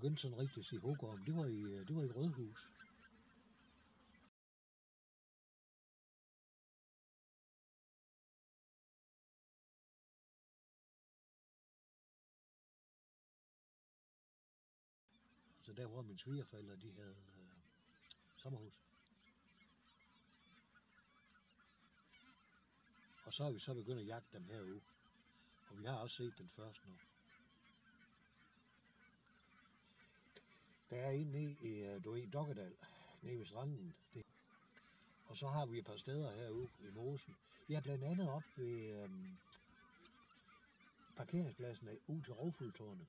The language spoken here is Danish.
begyndte sådan rigtig at sige hugorm, det var i Rødhus. Altså der, hvor mine svigerforældre, de havde sommerhus. Og så er vi så begyndt at jagte dem herude. Og vi har også set den første nu. Der er en nede i Dokkedal, nede ved stranden. Og så har vi et par steder herude i mosen. Vi har blandt andet op ved parkeringspladsen ud til Rovfugltårnet.